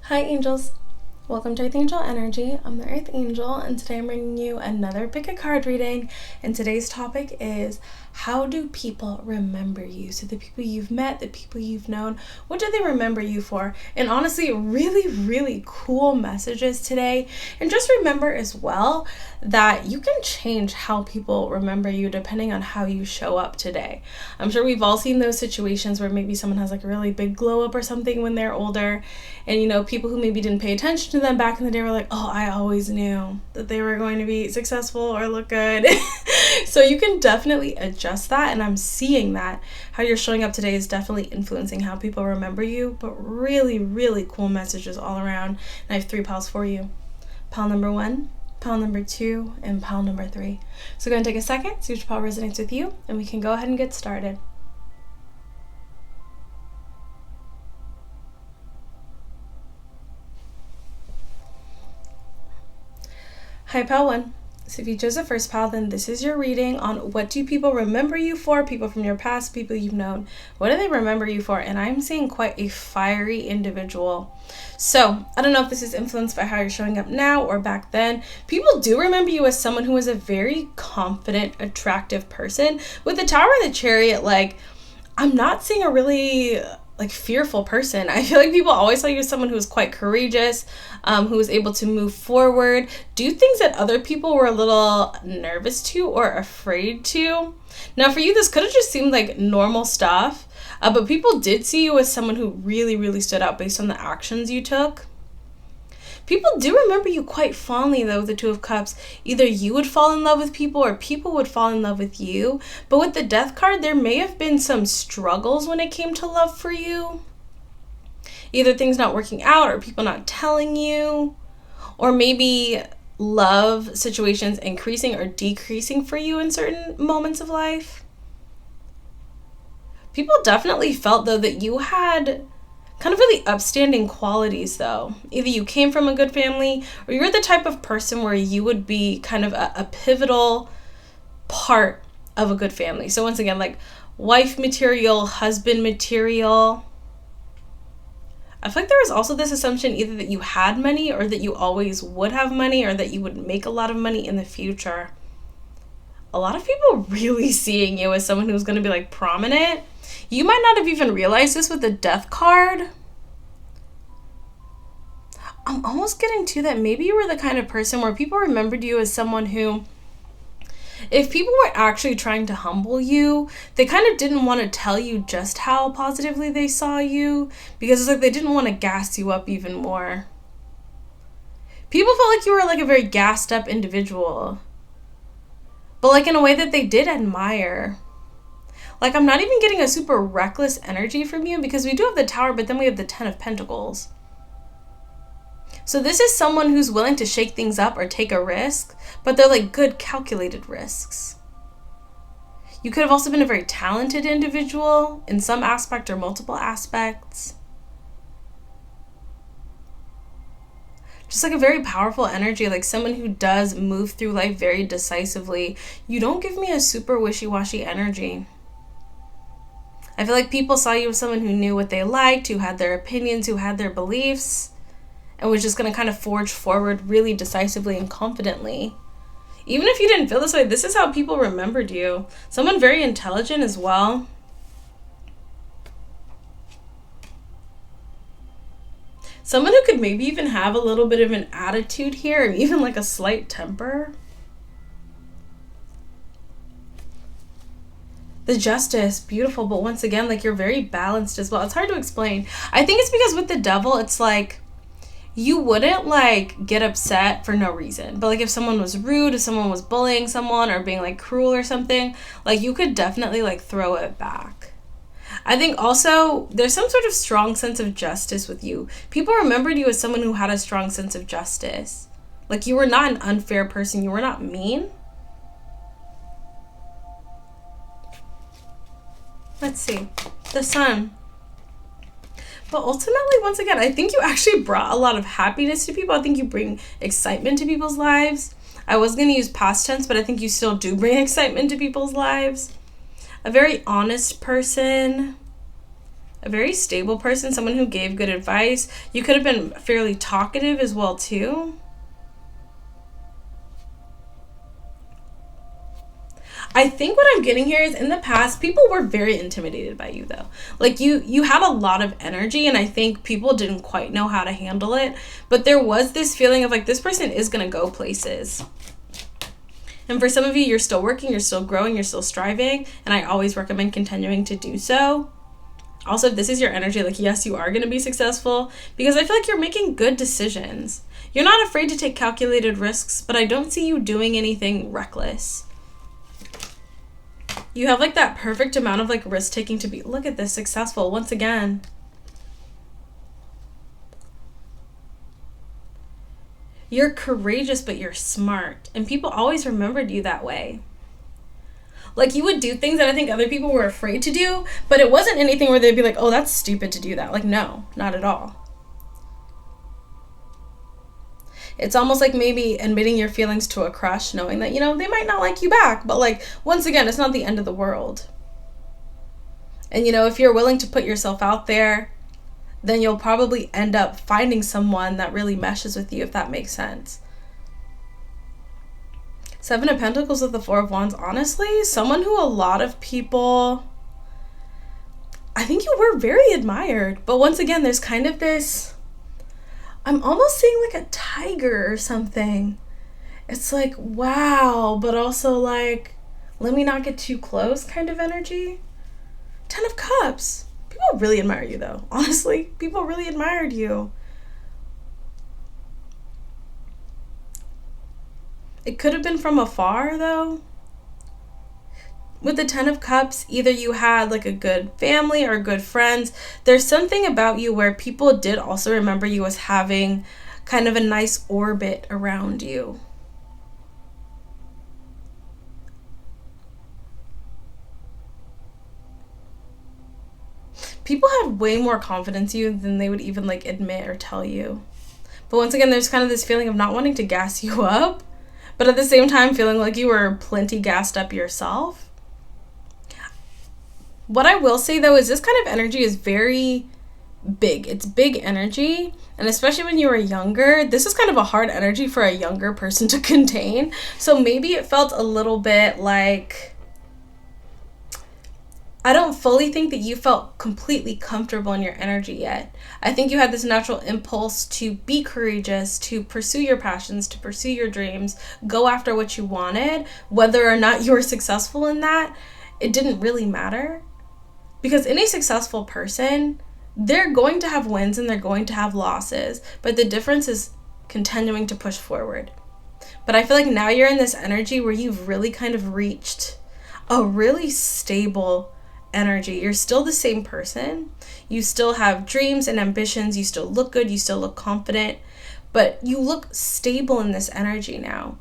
Hi angels, welcome to Earth Angel Energy. I'm the Earth Angel and today I'm bringing you another pick a card reading, and today's topic is how do people remember you? So the people you've met, the people you've known, what do they remember you for? And honestly, really cool messages today. And just remember as well that you can change how people remember you depending on how you show up today. I'm sure we've all seen those situations where maybe someone has like a really big glow up or something when they're older, and people who maybe didn't pay attention to them back in the day were like, oh, I always knew that they were going to be successful or look good. So you can definitely adjust that, and I'm seeing that how you're showing up today is definitely influencing how people remember you. But really cool messages all around, and I have 3 piles for you. Pile number 1, pile number 2, and pile number 3. So go ahead and take a second, see which pile resonates with you, and we can go ahead and get started. Hi, pile 1. So if you chose the first pile, then this is your reading on what do people remember you for, people from your past, people you've known. What do they remember you for? And I'm seeing quite a fiery individual. So I don't know if this is influenced by how you're showing up now or back then. People do remember you as someone who is a very confident, attractive person. With the Tower and the Chariot, I'm not seeing a really fearful person. I feel like people always saw you as someone who was quite courageous, who was able to move forward, do things that other people were a little nervous to or afraid to. Now for you, this could have just seemed like normal stuff, but people did see you as someone who really stood out based on the actions you took. People do remember you quite fondly, though, with the Two of Cups. Either you would fall in love with people or people would fall in love with you. But with the Death card, there may have been some struggles when it came to love for you. Either things not working out or people not telling you. Or maybe love situations increasing or decreasing for you in certain moments of life. People definitely felt, though, that you had kind of really upstanding qualities, though. Either you came from a good family or you're the type of person where you would be kind of a pivotal part of a good family. So once again, wife material, husband material. I feel like there was also this assumption either that you had money or that you always would have money or that you would make a lot of money in the future. A lot of people really seeing you as someone who's going to be prominent. You might not have even realized this with the Death card. I'm almost getting to that maybe you were the kind of person where people remembered you as someone who, if people were actually trying to humble you, they kind of didn't want to tell you just how positively they saw you, because it's they didn't want to gas you up even more. People felt like you were a very gassed up individual, but in a way that they did admire. I'm not even getting a super reckless energy from you, because we do have the Tower, but then we have the 10 of Pentacles. So this is someone who's willing to shake things up or take a risk, but they're good calculated risks. You could have also been a very talented individual in some aspect or multiple aspects. Just a very powerful energy, someone who does move through life very decisively. You don't give me a super wishy-washy energy. I feel like people saw you as someone who knew what they liked, who had their opinions, who had their beliefs, and was just going to kind of forge forward really decisively and confidently. Even if you didn't feel this way, this is how people remembered you. Someone very intelligent as well. Someone who could maybe even have a little bit of an attitude here, and even a slight temper. The Justice, beautiful, but once again, you're very balanced as well. It's hard to explain. I think it's because with the Devil, it's you wouldn't get upset for no reason. But if someone was rude, if someone was bullying someone or being cruel or something, you could definitely throw it back. I think also there's some sort of strong sense of justice with you. People remembered you as someone who had a strong sense of justice. You were not an unfair person. You were not mean. Let's see. The Sun. But ultimately, once again, I think you actually brought a lot of happiness to people. I think you bring excitement to people's lives. I was going to use past tense, but I think you still do bring excitement to people's lives. A very honest person. a very stable person, someone who gave good advice. You could have been fairly talkative as well too. I think what I'm getting here is in the past, people were very intimidated by you though. Like you had a lot of energy, and I think people didn't quite know how to handle it. But there was this feeling of like, this person is going to go places. And for some of you, you're still working, you're still growing, you're still striving. And I always recommend continuing to do so. Also, if this is your energy, like, yes, you are going to be successful, because I feel like you're making good decisions. You're not afraid to take calculated risks, but I don't see you doing anything reckless. You have like that perfect amount of like risk taking to be, look at this, successful once again. You're courageous, but you're smart. And people always remembered you that way. Like, you would do things that I think other people were afraid to do, but it wasn't anything where they'd be like, oh, that's stupid to do that. Like, no, not at all. It's almost like maybe admitting your feelings to a crush, knowing that, you know, they might not like you back. But like, once again, it's not the end of the world. And, you know, if you're willing to put yourself out there, then you'll probably end up finding someone that really meshes with you, if that makes sense. Seven of Pentacles with the Four of Wands. Honestly, someone who a lot of people, I think you were very admired. But once again, there's kind of this, I'm almost seeing like a tiger or something. It's like, wow, but also like, let me not get too close kind of energy. 10 of Cups. People really admire you though. Honestly, people really admired you. It could have been from afar though. With the 10 of Cups, either you had like a good family or good friends. There's something about you where people did also remember you as having kind of a nice orbit around you. People had way more confidence in you than they would even like admit or tell you. But once again, there's kind of this feeling of not wanting to gas you up, but at the same time feeling like you were plenty gassed up yourself. What I will say though is this kind of energy is very big. It's big energy, and especially when you were younger, this is kind of a hard energy for a younger person to contain. So maybe it felt a little bit like, I don't fully think that you felt completely comfortable in your energy yet. I think you had this natural impulse to be courageous, to pursue your passions, to pursue your dreams, go after what you wanted. Whether or not you were successful in that, it didn't really matter. Because any successful person, they're going to have wins and they're going to have losses. But the difference is continuing to push forward. But I feel like now you're in this energy where you've really kind of reached a really stable energy. You're still the same person. You still have dreams and ambitions. You still look good. You still look confident. But you look stable in this energy now.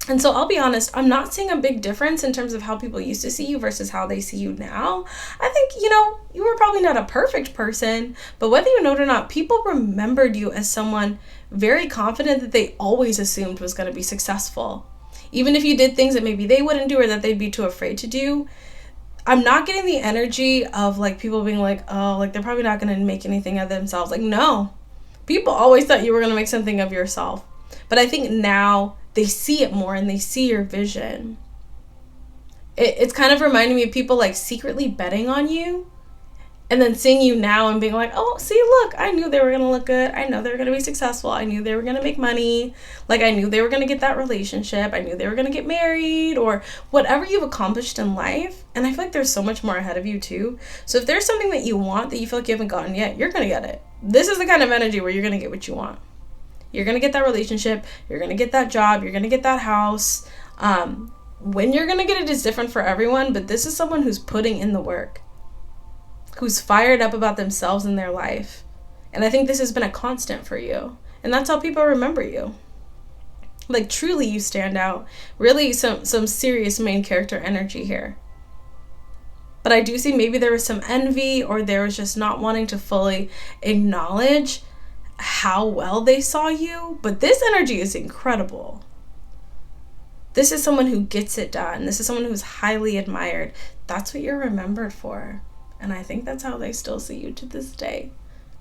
And so I'll be honest, I'm not seeing a big difference in terms of how people used to see you versus how they see you now. I think, you know, you were probably not a perfect person, but whether you know it or not, people remembered you as someone very confident that they always assumed was going to be successful. Even if you did things that maybe they wouldn't do or that they'd be too afraid to do, I'm not getting the energy of like people being like, oh, like they're probably not going to make anything of themselves. Like, no, people always thought you were going to make something of yourself. But I think now they see it more and they see your vision. It's kind of reminding me of people like secretly betting on you and then seeing you now and being like, oh, see, look, I knew they were going to look good. I know they were going to be successful. I knew they were going to make money. Like, I knew they were going to get that relationship. I knew they were going to get married or whatever you've accomplished in life. And I feel like there's so much more ahead of you too. So if there's something that you want that you feel like you haven't gotten yet, you're going to get it. This is the kind of energy where you're going to get what you want. You're going to get that relationship. You're going to get that job. You're going to get that house. When you're going to get it is different for everyone, but this is someone who's putting in the work, who's fired up about themselves and their life. And I think this has been a constant for you. And that's how people remember you. Like, truly you stand out. Really some serious main character energy here. But I do see maybe there was some envy or there was just not wanting to fully acknowledge how well they saw you. But this energy is incredible. This is someone who gets it done. This is someone who's highly admired. That's what you're remembered for. And I think that's how they still see you to this day.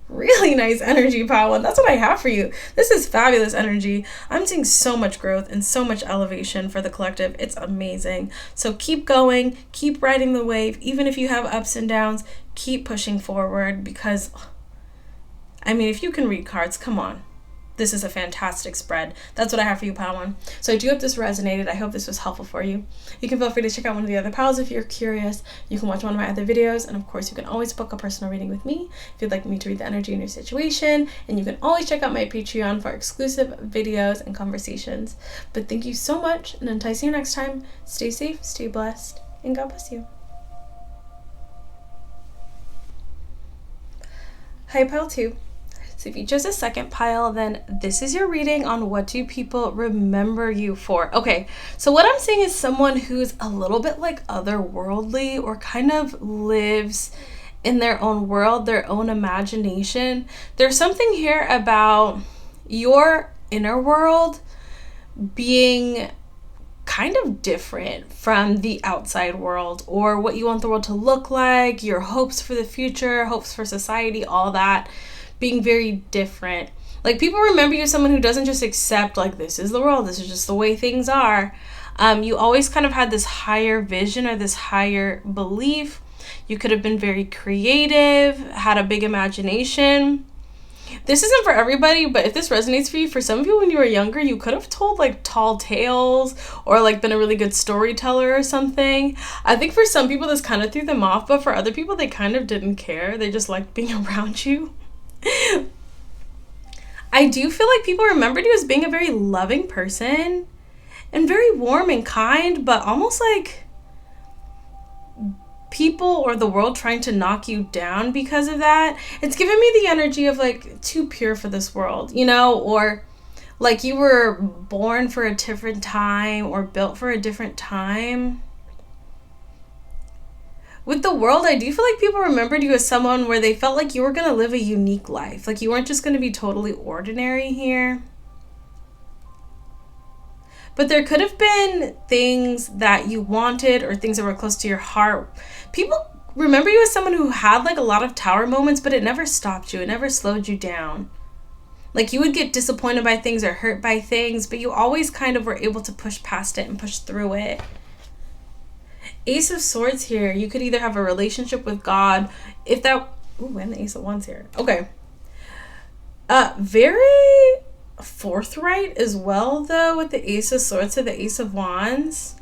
Really nice energy, pile one. That's what I have for you. This is fabulous energy. I'm seeing so much growth and so much elevation for the collective. It's amazing. So keep going, keep riding the wave. Even if you have ups and downs, keep pushing forward, because I mean, if you can read cards, come on. This is a fantastic spread. That's what I have for you, pile one. So I do hope this resonated. I hope this was helpful for you. You can feel free to check out one of the other piles if you're curious. You can watch one of my other videos. And of course, you can always book a personal reading with me if you'd like me to read the energy in your situation. And you can always check out my Patreon for exclusive videos and conversations. But thank you so much. And until I see you next time, stay safe, stay blessed, and God bless you. Hi, pile two. So if you chose a second pile, then this is your reading on what do people remember you for. Okay, so what I'm seeing is someone who's a little bit like otherworldly, or kind of lives in their own world, their own imagination. There's something here about your inner world being kind of different from the outside world, or what you want the world to look like, your hopes for the future, hopes for society, all that being very different. Like, people remember you as someone who doesn't just accept, like, this is the world, this is just the way things are. You always kind of had this higher vision or this higher belief. You could have been very creative, had a big imagination. This isn't for everybody, but if this resonates for you, for some of you when you were younger, you could have told like tall tales, or like been a really good storyteller or something. I think for some people this kind of threw them off, but for other people they kind of didn't care. They just liked being around you. I do feel like people remembered you as being a very loving person and very warm and kind, but almost like people or the world trying to knock you down because of that. It's giving me the energy of like too pure for this world, you know, or like you were born for a different time or built for a different time. With the world, I do feel like people remembered you as someone where they felt like you were going to live a unique life. Like you weren't just going to be totally ordinary here. But there could have been things that you wanted or things that were close to your heart. People remember you as someone who had like a lot of tower moments, but it never stopped you. It never slowed you down. Like you would get disappointed by things or hurt by things, but you always kind of were able to push past it and push through it. Ace of Swords here. You could either have a relationship with God, if that... Ooh, and the Ace of Wands here. Okay. Very forthright as well, though, with the Ace of Swords to the Ace of Wands.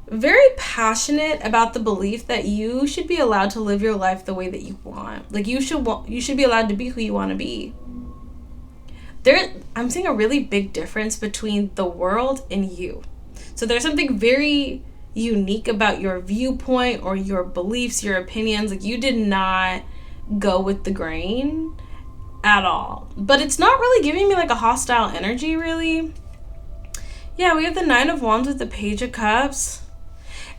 Very passionate about the belief that you should be allowed to live your life the way that you want. Like, you should be allowed to be who you want to be. I'm seeing a really big difference between the world and you. So there's something very unique about your viewpoint or your beliefs, your opinions. Like you did not go with the grain at all. But it's not really giving me like a hostile energy, really. Yeah, we have the Nine of Wands with the Page of Cups.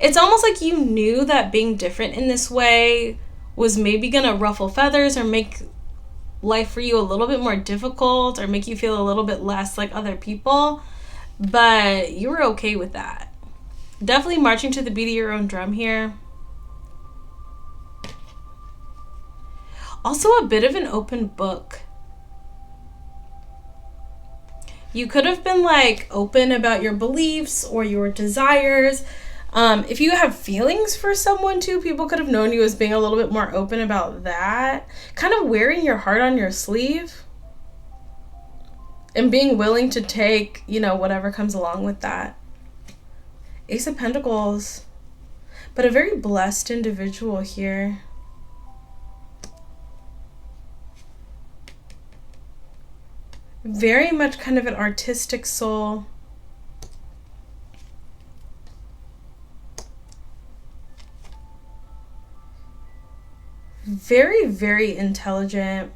It's almost like you knew that being different in this way was maybe going to ruffle feathers or make life for you a little bit more difficult or make you feel a little bit less like other people. But you were okay with that. Definitely marching to the beat of your own drum here. Also a bit of an open book. You could have been like open about your beliefs or your desires. If you have feelings for someone too, people could have known you as being a little bit more open about that. Kind of wearing your heart on your sleeve. And being willing to take, you know, whatever comes along with that. Ace of Pentacles. But a very blessed individual here. Very much kind of an artistic soul. Very, very intelligent.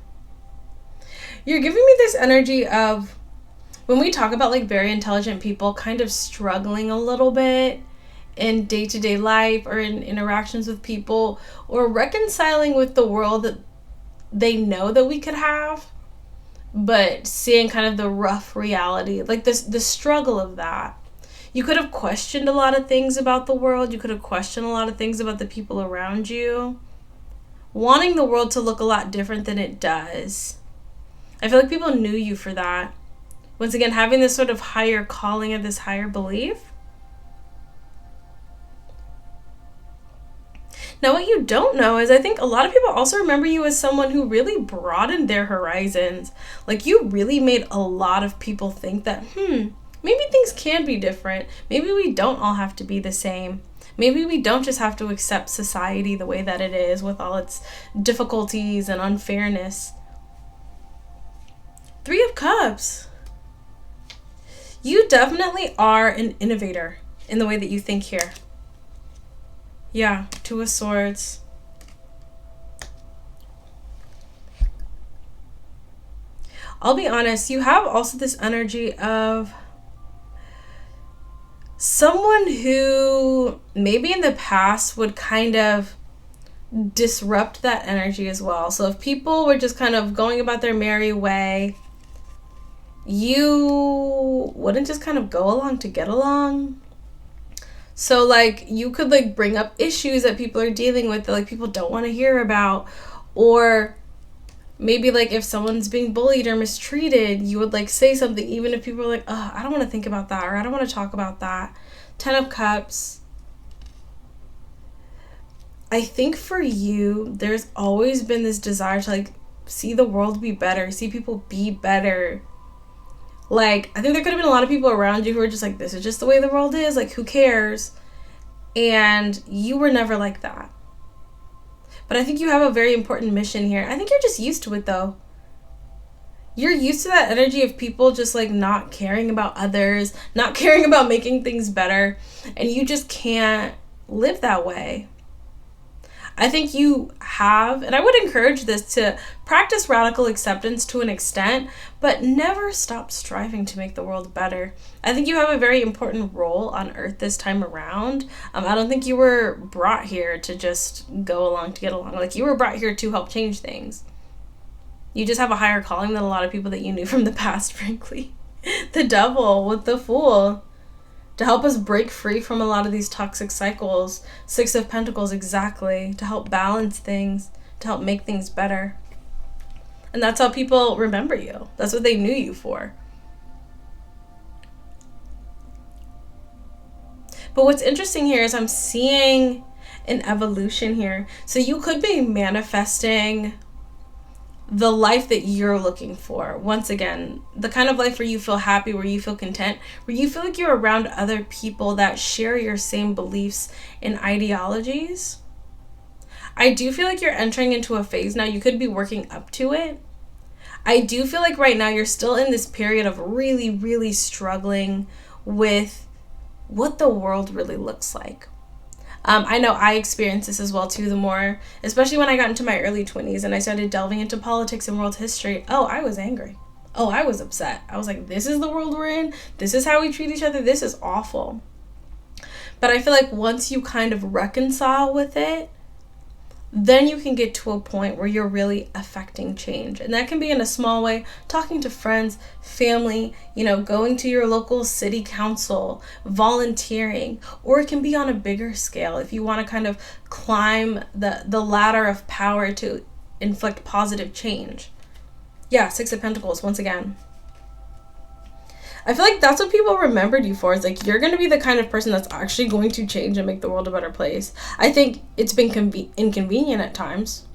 You're giving me this energy of, when we talk about like very intelligent people kind of struggling a little bit in day-to-day life or in interactions with people or reconciling with the world that they know that we could have, but seeing kind of the rough reality, like the struggle of that. You could have questioned a lot of things about the world. You could have questioned a lot of things about the people around you, wanting the world to look a lot different than it does. I feel like people knew you for that. Once again, having this sort of higher calling and this higher belief. Now, what you don't know is I think a lot of people also remember you as someone who really broadened their horizons. Like, you really made a lot of people think that, maybe things can be different. Maybe we don't all have to be the same. Maybe we don't just have to accept society the way that it is with all its difficulties and unfairness. 3 of Cups. You definitely are an innovator in the way that you think here. Yeah, 2 of Swords. I'll be honest, you have also this energy of someone who maybe in the past would kind of disrupt that energy as well. So if people were just kind of going about their merry way, you wouldn't just kind of go along to get along. So, like, you could, like, bring up issues that people are dealing with that, like, people don't want to hear about. Or maybe, like, if someone's being bullied or mistreated, you would, like, say something even if people are like, oh, I don't want to think about that, or I don't want to talk about that. 10 of Cups. I think for you, there's always been this desire to, like, see the world be better, see people be better. Like, I think there could have been a lot of people around you who were just like, this is just the way the world is. Like, who cares? And you were never like that. But I think you have a very important mission here. I think you're just used to it, though. You're used to that energy of people just, like, not caring about others, not caring about making things better. And you just can't live that way. I think you have, and I would encourage this, to practice radical acceptance to an extent, but never stop striving to make the world better. I think you have a very important role on Earth this time around. I don't think you were brought here to just go along to get along. Like, you were brought here to help change things. You just have a higher calling than a lot of people that you knew from the past, frankly. The Devil with the Fool. To help us break free from a lot of these toxic cycles. 6 of Pentacles, exactly. To help balance things. To help make things better. And that's how people remember you. That's what they knew you for. But what's interesting here is I'm seeing an evolution here. So you could be manifesting the life that you're looking for. Once again, the kind of life where you feel happy, where you feel content, where you feel like you're around other people that share your same beliefs and ideologies. I do feel like you're entering into a phase now. You could be working up to it. I do feel like right now you're still in this period of really, really struggling with what the world really looks like. I know I experienced this as well too, the more, especially when I got into my early 20s and I started delving into politics and world history. Oh, I was angry. Oh, I was upset. I was like, this is the world we're in. This is how we treat each other. This is awful. But I feel like once you kind of reconcile with it, then you can get to a point where you're really affecting change. And that can be in a small way, talking to friends, family, going to your local city council, volunteering, or it can be on a bigger scale if you want to kind of climb the ladder of power to inflict positive change. Yeah, 6 of Pentacles, once again. I feel like that's what people remembered you for. Is like, you're going to be the kind of person that's actually going to change and make the world a better place. I think it's been inconvenient at times.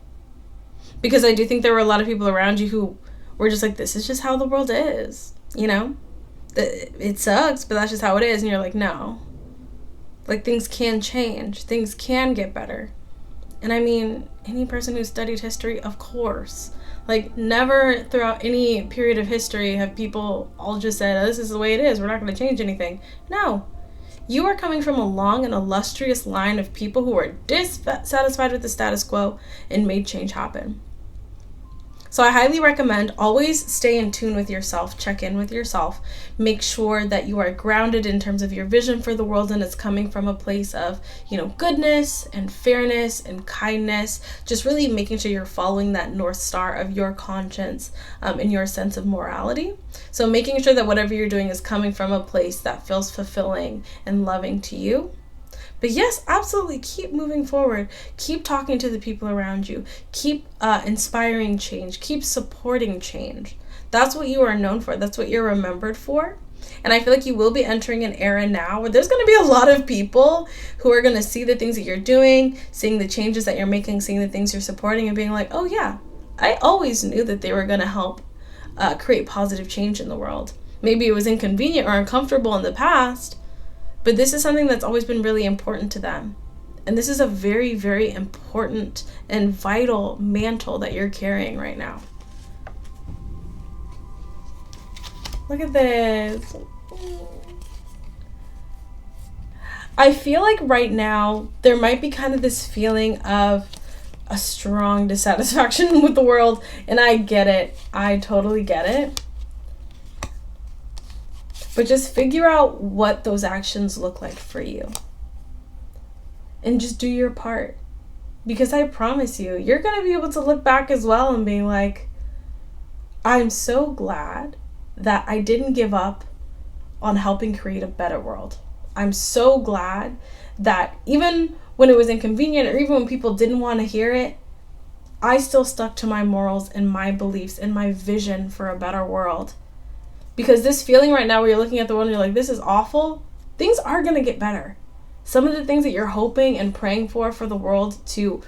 Because I do think there were a lot of people around you who were just like, this is just how the world is. It sucks, but that's just how it is. And you're like, no. Like, things can change. Things can get better. And I mean, any person who studied history, of course. Like, never throughout any period of history have people all just said, oh, this is the way it is, we're not going to change anything. No. You are coming from a long and illustrious line of people who are dissatisfied with the status quo and made change happen. So I highly recommend always stay in tune with yourself, check in with yourself, make sure that you are grounded in terms of your vision for the world and it's coming from a place of, goodness and fairness and kindness, just really making sure you're following that North Star of your conscience and your sense of morality. So making sure that whatever you're doing is coming from a place that feels fulfilling and loving to you. But yes, absolutely, keep moving forward. Keep talking to the people around you. Keep inspiring change. Keep supporting change. That's what you are known for. That's what you're remembered for. And I feel like you will be entering an era now where there's going to be a lot of people who are going to see the things that you're doing, seeing the changes that you're making, seeing the things you're supporting, and being like, oh yeah, I always knew that they were going to help create positive change in the world. Maybe it was inconvenient or uncomfortable in the past, but this is something that's always been really important to them. And this is a very, very important and vital mantle that you're carrying right now. Look at this. I feel like right now there might be kind of this feeling of a strong dissatisfaction with the world. And I get it. I totally get it. But just figure out what those actions look like for you. And just do your part. Because I promise you, you're going to be able to look back as well and be like, I'm so glad that I didn't give up on helping create a better world. I'm so glad that even when it was inconvenient or even when people didn't want to hear it, I still stuck to my morals and my beliefs and my vision for a better world. Because this feeling right now where you're looking at the world and you're like, this is awful, things are going to get better. Some of the things that you're hoping and praying for the world to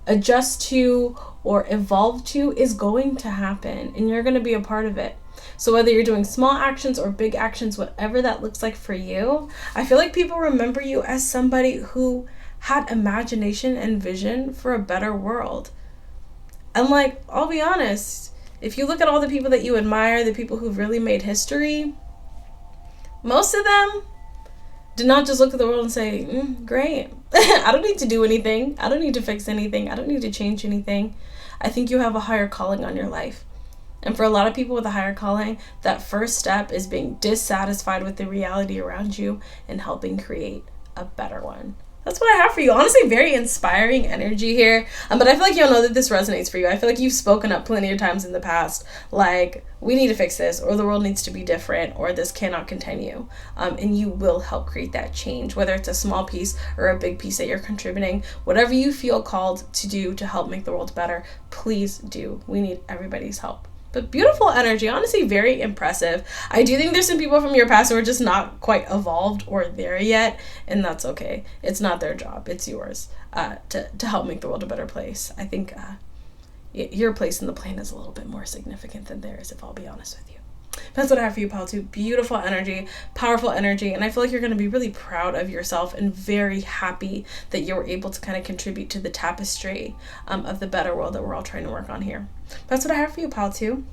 adjust to or evolve to is going to happen, and you're going to be a part of it. So whether you're doing small actions or big actions, whatever that looks like for you, I feel like people remember you as somebody who had imagination and vision for a better world. And like, I'll be honest, if you look at all the people that you admire, the people who've really made history, most of them did not just look at the world and say, great, I don't need to do anything. I don't need to fix anything. I don't need to change anything. I think you have a higher calling on your life. And for a lot of people with a higher calling, that first step is being dissatisfied with the reality around you and helping create a better one. That's what I have for you. Honestly, very inspiring energy here. But I feel like you'll know that this resonates for you. I feel like you've spoken up plenty of times in the past, like, we need to fix this, or the world needs to be different, or this cannot continue. And you will help create that change, whether it's a small piece or a big piece that you're contributing. Whatever you feel called to do to help make the world better, please do. We need everybody's help. But beautiful energy, honestly, very impressive. I do think there's some people from your past who are just not quite evolved or there yet, and that's okay. It's not their job, it's yours to help make the world a better place. I think your place in the plane is a little bit more significant than theirs, if I'll be honest with you. That's what I have for you, pal, too. Beautiful energy, powerful energy, and I feel like you're going to be really proud of yourself and very happy that you were able to kind of contribute to the tapestry of the better world that we're all trying to work on here. That's what I have for you, pal, too.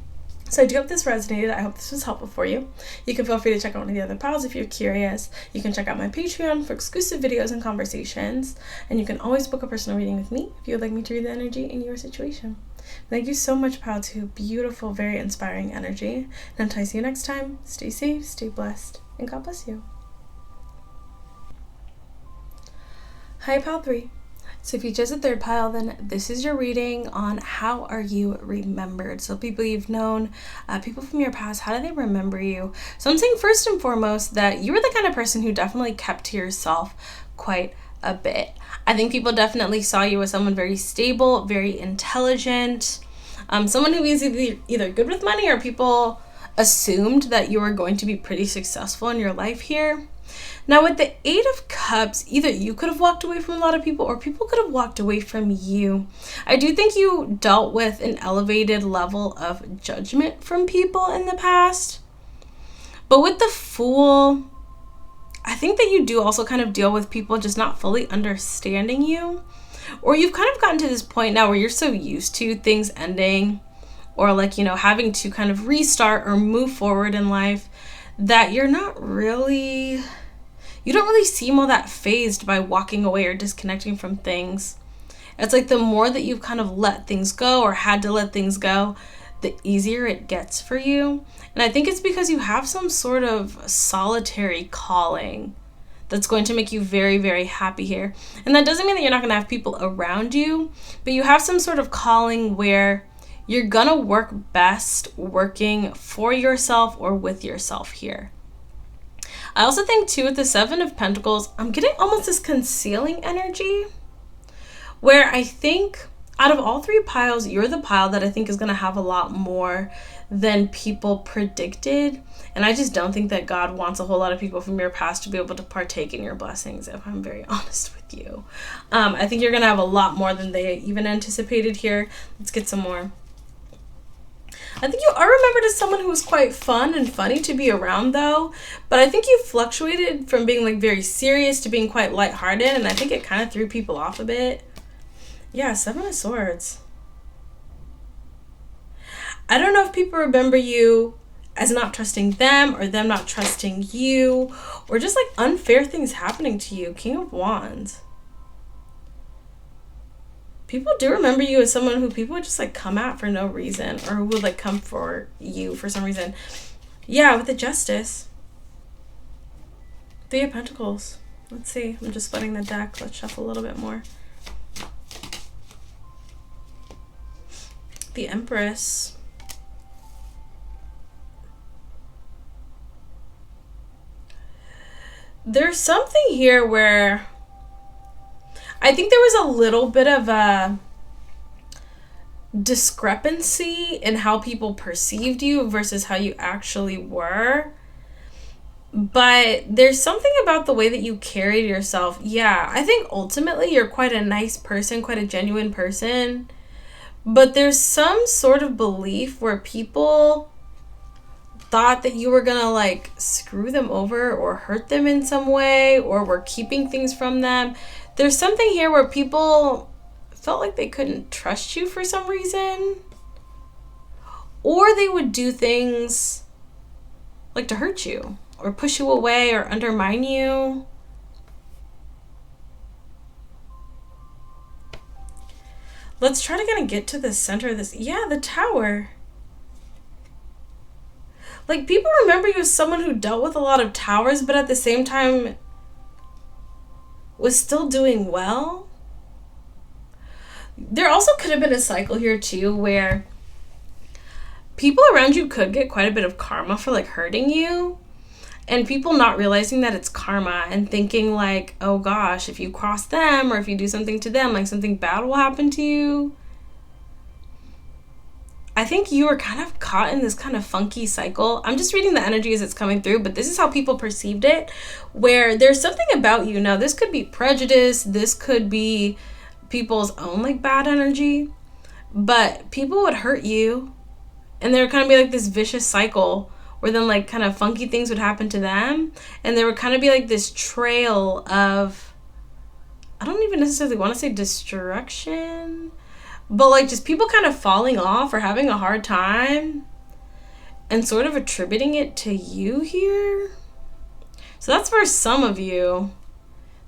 So I do hope this resonated. I hope this was helpful for you. You can feel free to check out one of the other pals if you're curious. You can check out my Patreon for exclusive videos and conversations. And you can always book a personal reading with me if you would like me to read the energy in your situation. Thank you so much, pal, too. Beautiful, very inspiring energy. And until I see you next time, stay safe, stay blessed, and God bless you. Hi, pal 3. So if you chose a third pile, then this is your reading on how are you remembered. So people you've known, people from your past, how do they remember you? So I'm saying first and foremost that you were the kind of person who definitely kept to yourself quite a bit. I think people definitely saw you as someone very stable, very intelligent, someone who is either good with money or people assumed that you were going to be pretty successful in your life here. Now with the 8 of Cups, either you could have walked away from a lot of people or people could have walked away from you. I do think you dealt with an elevated level of judgment from people in the past. But with the Fool, I think that you do also kind of deal with people just not fully understanding you. Or you've kind of gotten to this point now where you're so used to things ending or like, having to kind of restart or move forward in life that you don't really seem all that fazed by walking away or disconnecting from things. It's like the more that you've kind of let things go or had to let things go, the easier it gets for you. And I think it's because you have some sort of solitary calling that's going to make you very, very happy here. And that doesn't mean that you're not going to have people around you, but you have some sort of calling where you're going to work best working for yourself or with yourself here. I also think too with the Seven of Pentacles, I'm getting almost this concealing energy where I think out of all three piles, you're the pile that I think is going to have a lot more than people predicted. And I just don't think that God wants a whole lot of people from your past to be able to partake in your blessings, if I'm very honest with you. I think you're going to have a lot more than they even anticipated here. Let's get some more. I think you are remembered as someone who was quite fun and funny to be around, though. But I think you fluctuated from being like very serious to being quite lighthearted. And I think it kind of threw people off a bit. Yeah, Seven of Swords. I don't know if people remember you as not trusting them or them not trusting you or just like unfair things happening to you. King of Wands. People do remember you as someone who people would just like come at for no reason or who would like come for you for some reason. Yeah, with the Justice. Three of Pentacles. Let's see. I'm just splitting the deck. Let's shuffle a little bit more. The Empress. There's something here where I think there was a little bit of a discrepancy in how people perceived you versus how you actually were. But there's something about the way that you carried yourself. Yeah, I think ultimately you're quite a nice person, quite a genuine person. But there's some sort of belief where people thought that you were gonna like screw them over or hurt them in some way or were keeping things from them. There's something here where people felt like they couldn't trust you for some reason. Or they would do things like to hurt you or push you away or undermine you. Let's try to kind of get to the center of this. Yeah, the Tower. Like, people remember you as someone who dealt with a lot of towers, but at the same time was still doing well. There also could have been a cycle here, too, where people around you could get quite a bit of karma for, like, hurting you. And people not realizing that it's karma and thinking like, oh gosh, if you cross them or if you do something to them, like something bad will happen to you. I think you were kind of caught in this kind of funky cycle. I'm just reading the energy as it's coming through, but this is how people perceived it, where there's something about you. Now, this could be prejudice. This could be people's own like bad energy, but people would hurt you and there would kind of be like this vicious cycle where then like kind of funky things would happen to them. And there would kind of be like this trail of, I don't even necessarily want to say destruction, but like just people kind of falling off or having a hard time and sort of attributing it to you here. So that's for some of you.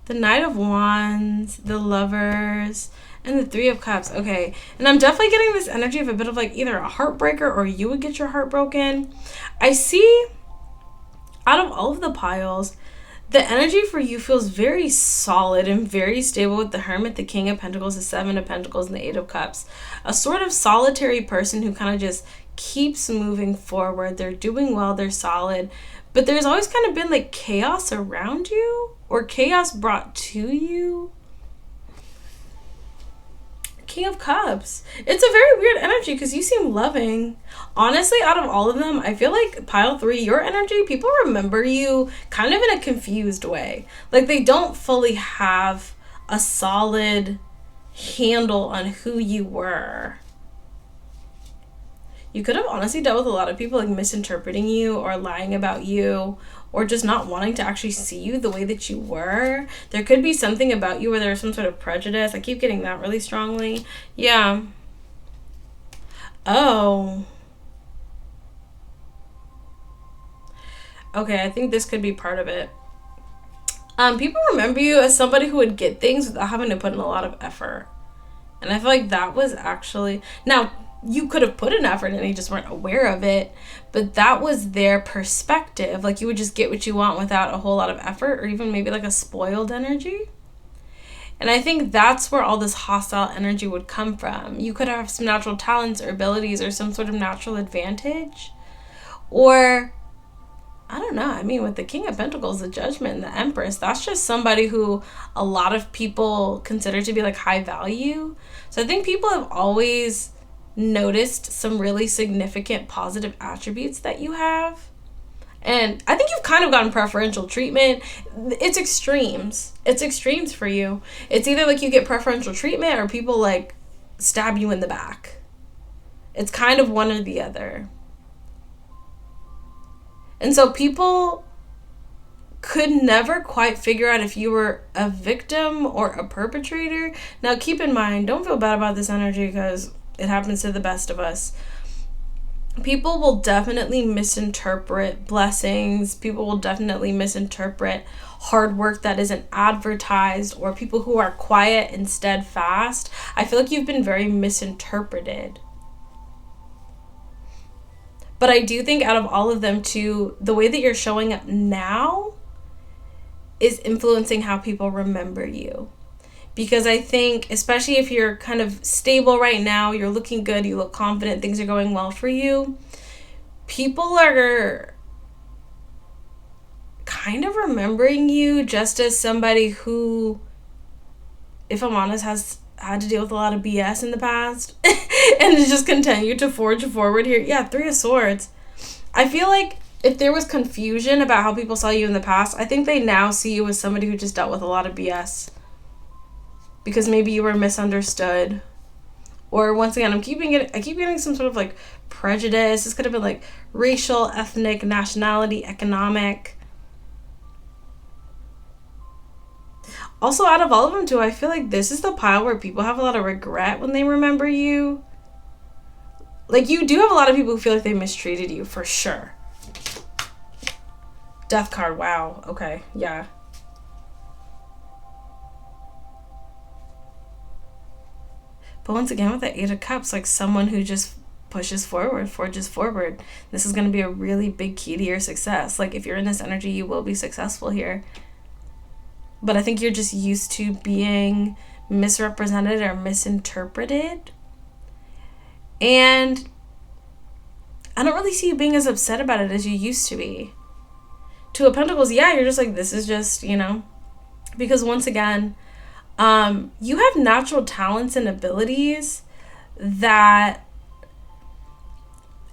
The Knight of Wands, the Lovers, and the Three of Cups. Okay, and I'm definitely getting this energy of a bit of like either a heartbreaker or you would get your heart broken. I see out of all of the piles, the energy for you feels very solid and very stable with the Hermit, the King of Pentacles, the Seven of Pentacles, and the Eight of Cups. A sort of solitary person who kind of just keeps moving forward. They're doing well, they're solid, but there's always kind of been like chaos around you or chaos brought to you. King of Cups. It's a very weird energy because you seem loving. Honestly, out of all of them, I feel like pile 3, your energy, people remember you kind of in a confused way. Like they don't fully have a solid handle on who you were. You could have honestly dealt with a lot of people like misinterpreting you or lying about you or just not wanting to actually see you the way that you were. There could be something about you where there's some sort of prejudice. I keep getting that really strongly. Yeah. Oh. Okay, I think this could be part of it. People remember you as somebody who would get things without having to put in a lot of effort. And I feel like that was actually, now you could have put an effort and you just weren't aware of it, but that was their perspective. Like, you would just get what you want without a whole lot of effort, or even maybe like a spoiled energy. And I think that's where all this hostile energy would come from. You could have some natural talents or abilities or some sort of natural advantage. Or, I don't know. I mean, with the King of Pentacles, the Judgment, and the Empress, that's just somebody who a lot of people consider to be like high value. So I think people have always noticed some really significant positive attributes that you have. And I think you've kind of gotten preferential treatment. It's extremes. It's extremes for you. It's either like you get preferential treatment or people like stab you in the back. It's kind of one or the other. And so people could never quite figure out if you were a victim or a perpetrator. Now, keep in mind, don't feel bad about this energy because it happens to the best of us. People will definitely misinterpret blessings. People will definitely misinterpret hard work that isn't advertised, or people who are quiet and steadfast. I feel like you've been very misinterpreted. But I do think out of all of them too, the way that you're showing up now is influencing how people remember you. Because I think, especially if you're kind of stable right now, you're looking good, you look confident, things are going well for you, people are kind of remembering you just as somebody who, if I'm honest, has had to deal with a lot of BS in the past and just continue to forge forward here. Yeah, Three of Swords. I feel like if there was confusion about how people saw you in the past, I think they now see you as somebody who just dealt with a lot of BS. Because maybe you were misunderstood. Or once again, I keep getting some sort of like prejudice. This could have been like racial, ethnic, nationality, economic. Also, out of all of them too, I feel like this is the pile where people have a lot of regret when they remember you. Like, you do have a lot of people who feel like they mistreated you, for sure. Death card, wow. Okay, yeah. But once again, with the Eight of Cups, like someone who just pushes forward, forges forward. This is going to be a really big key to your success. Like, if you're in this energy, you will be successful here. But I think you're just used to being misrepresented or misinterpreted. And I don't really see you being as upset about it as you used to be. Two of Pentacles, yeah, you're just like, this is just, because once again, you have natural talents and abilities that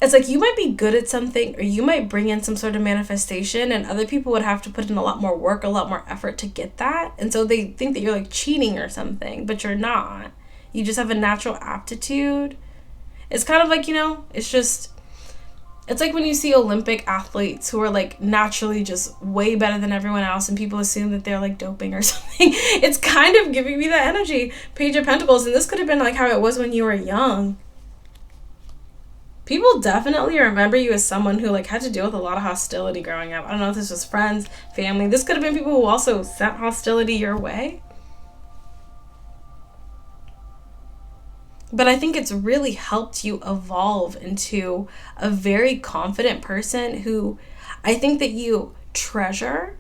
it's like you might be good at something, or you might bring in some sort of manifestation, and other people would have to put in a lot more work, a lot more effort to get that. And so they think that you're like cheating or something, but you're not. You just have a natural aptitude. It's kind of like, it's like when you see Olympic athletes who are like naturally just way better than everyone else, and people assume that they're like doping or something. It's kind of giving me that energy. Page of Pentacles, and this could have been like how it was when you were young. People definitely remember you as someone who like had to deal with a lot of hostility growing up. I don't know if this was friends, family. This could have been people who also sent hostility your way. But I think it's really helped you evolve into a very confident person who I think that you treasure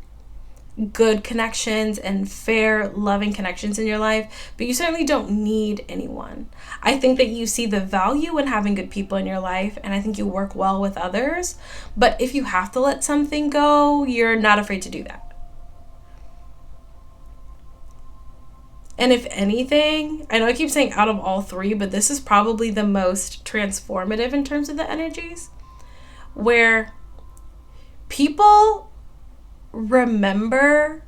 good connections and fair, loving connections in your life, but you certainly don't need anyone. I think that you see the value in having good people in your life, and I think you work well with others. But if you have to let something go, you're not afraid to do that. And if anything, I know I keep saying out of all three, but this is probably the most transformative in terms of the energies, where people remember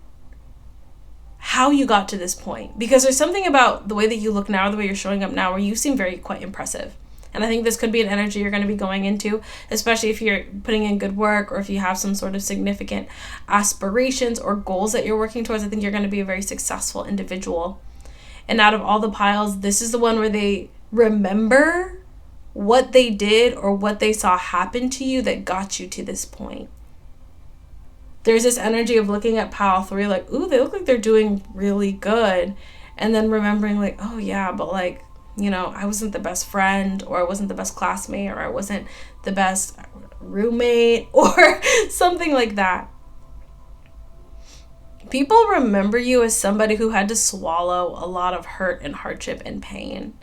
how you got to this point. Because there's something about the way that you look now, the way you're showing up now, where you seem very quite impressive. And I think this could be an energy you're going to be going into, especially if you're putting in good work, or if you have some sort of significant aspirations or goals that you're working towards. I think you're going to be a very successful individual. And out of all the piles, this is the one where they remember what they did or what they saw happen to you that got you to this point. There's this energy of looking at pile 3 like, ooh, they look like they're doing really good. And then remembering like, oh yeah, but like I wasn't the best friend, or I wasn't the best classmate, or I wasn't the best roommate, or something like that. People remember you as somebody who had to swallow a lot of hurt and hardship and pain.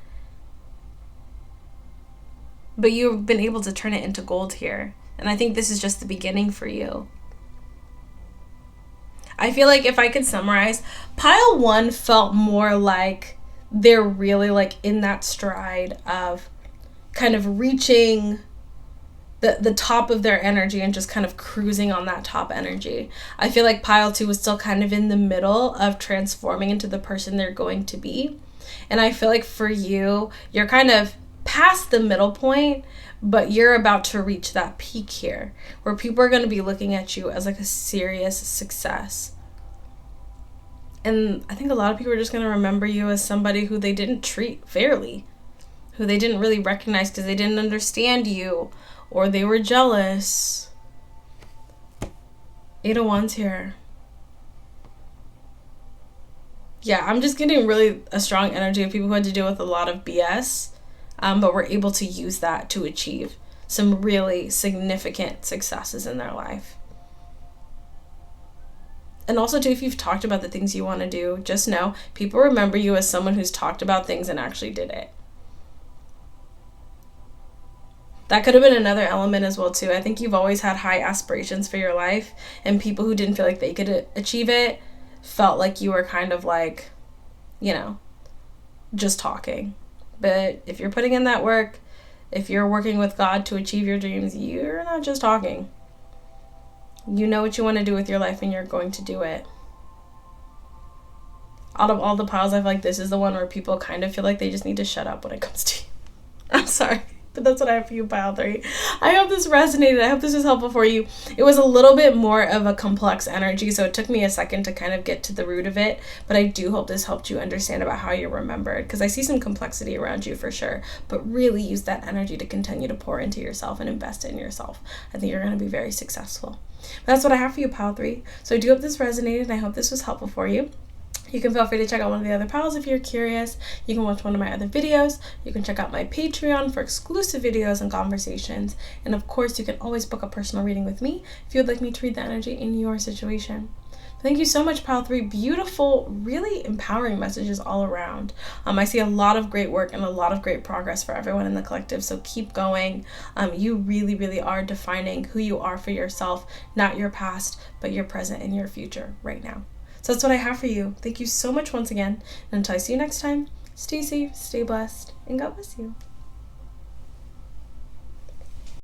But you've been able to turn it into gold here. And I think this is just the beginning for you. I feel like if I could summarize, pile 1 felt more like they're really like in that stride of kind of reaching the top of their energy and just kind of cruising on that top energy. I feel like pile 2 was still kind of in the middle of transforming into the person they're going to be. And I feel like for you, you're kind of past the middle point, but you're about to reach that peak here where people are going to be looking at you as like a serious success. And I think a lot of people are just going to remember you as somebody who they didn't treat fairly, who they didn't really recognize because they didn't understand you, or they were jealous. 8 of Wands here. Yeah, I'm just getting really a strong energy of people who had to deal with a lot of BS, but were able to use that to achieve some really significant successes in their life. And also, too, if you've talked about the things you want to do, just know people remember you as someone who's talked about things and actually did it. That could have been another element as well, too. I think you've always had high aspirations for your life, and people who didn't feel like they could achieve it felt like you were kind of like, just talking. But if you're putting in that work, if you're working with God to achieve your dreams, you're not just talking. You know what you want to do with your life, and you're going to do it. Out of all the piles, I feel like this is the one where people kind of feel like they just need to shut up when it comes to you. I'm sorry, but that's what I have for you, pile 3. I hope this resonated. I hope this was helpful for you. It was a little bit more of a complex energy, so it took me a second to kind of get to the root of it, but I do hope this helped you understand about how you're remembered, because I see some complexity around you for sure, but really use that energy to continue to pour into yourself and invest in yourself. I think you're going to be very successful. But that's what I have for you, pile 3. So I do hope this resonated, and I hope this was helpful for you. You can feel free to check out one of the other piles if you're curious. You can watch one of my other videos. You can check out my Patreon for exclusive videos and conversations. And of course, you can always book a personal reading with me if you would like me to read the energy in your situation. Thank you so much, pile 3. Beautiful, really empowering messages all around. I see a lot of great work and a lot of great progress for everyone in the collective, so keep going. You really, really are defining who you are for yourself, not your past, but your present and your future right now. So that's what I have for you. Thank you so much once again. And until I see you next time, stay safe, stay blessed, and God bless you.